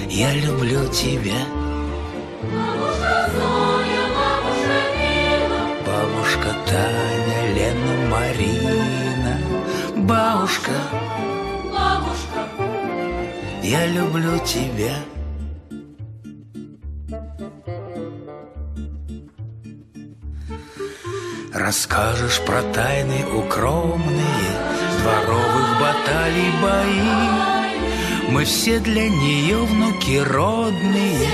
я люблю тебя. Бабушка Зоя, бабушка Нина, Бабушка Таня, Лена, Марина. Бабушка, бабушка, я люблю тебя. Расскажешь про тайны укромные дворовых баталий бои. Мы все для нее внуки родные,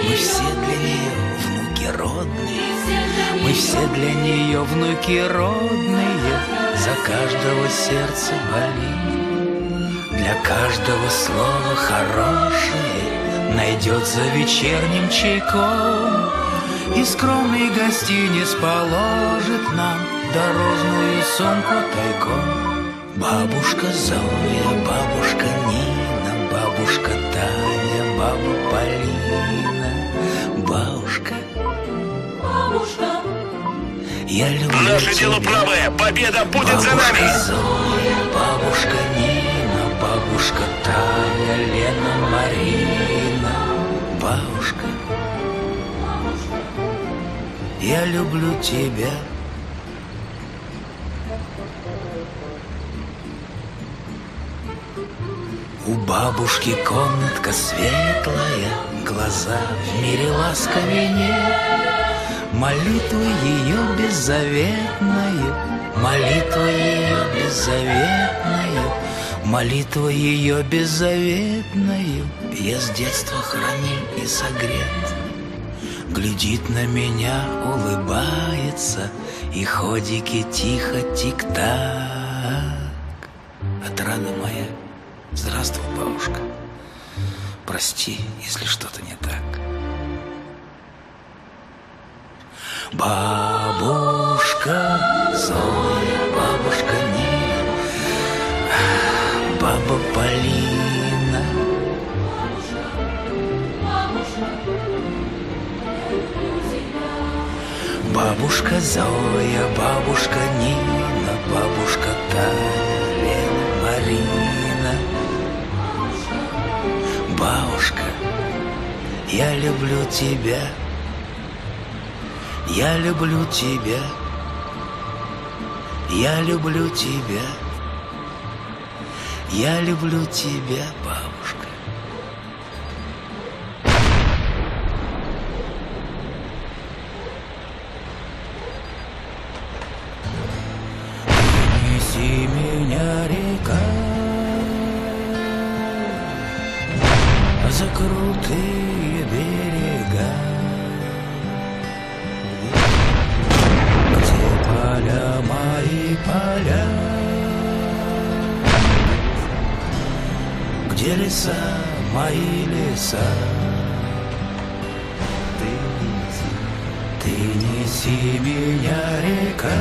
мы все для нее внуки родные, мы все для нее внуки родные. За каждого сердце болит, для каждого слова хорошее найдет за вечерним чайком. И скромный гостиниц положит нам дорожную сумку тайком. Бабушка Зоя, бабушка Нина, бабушка Таня, баба Полина. Бабушка, бабушка, я люблю Наше тебя. дело правое, победа будет за Бабушка нами. Зоя, бабушка Нина, бабушка Таня, Лена, Марина. Бабушка, я люблю тебя. У бабушки комнатка светлая, глаза в мире ласковее нет. Молитва ее беззаветная, молитва ее беззаветная, молитва ее беззаветная. Я с детства храним и согрет. Глядит на меня, улыбается, и ходики тихо тик-так. Отрада моя, здравствуй, бабушка. Прости, если что-то не так. Бабушка Зоя, бабушка Нина, баба Полина. Бабушка Зоя, бабушка Нина, бабушка Таня, Лена, Марина. Бабушка, я люблю тебя. Я люблю тебя. Я люблю тебя. Я люблю тебя, бабушка. Неси меня, река, за крутые берега, где поля мои поля, где леса мои леса. Ты неси меня, река,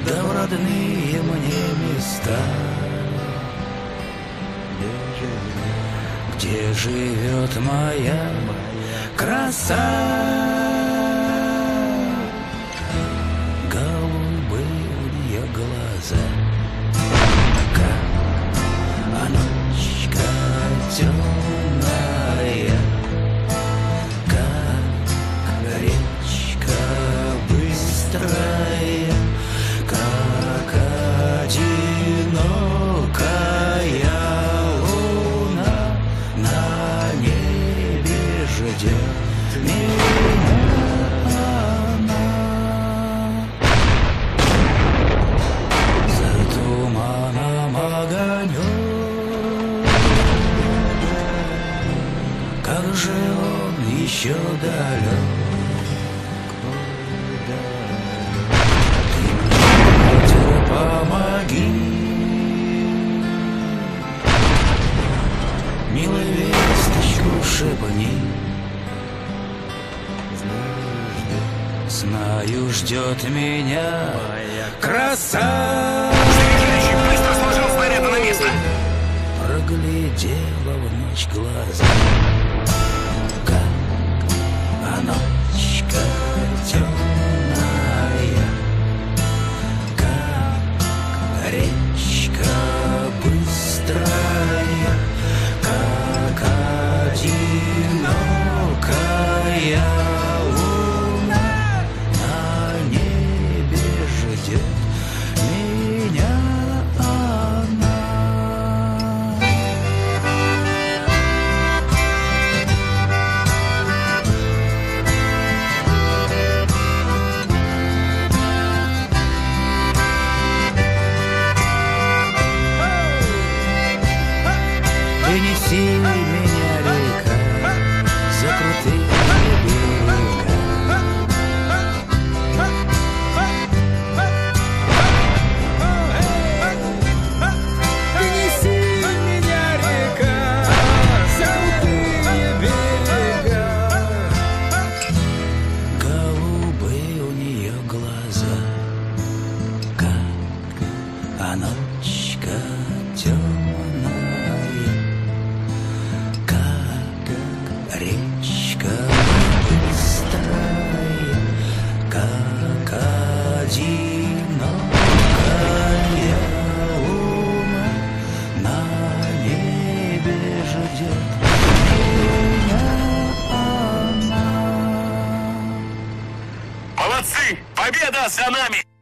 да в родные мне места, где живет моя краса. Голубые глаза, а ночка темная, как речка быстрая, как одинокая луна на небе ждет меня она. За туманом огонек, как же он еще далек. Помоги, милая весточку шепни. Знаю, ждет меня краса. Быстро сложил снаряды на место. Проглядела в ночь глаза, как а ночка темная, как речка быстрая. неси меня, река, за крутые берега. Ты неси меня, река, за крутые берега. Голубые у нее глаза, а ночка темная, как речка быстрая, как одинокая луна на небе ждет меня она. Молодцы! Победа за нами!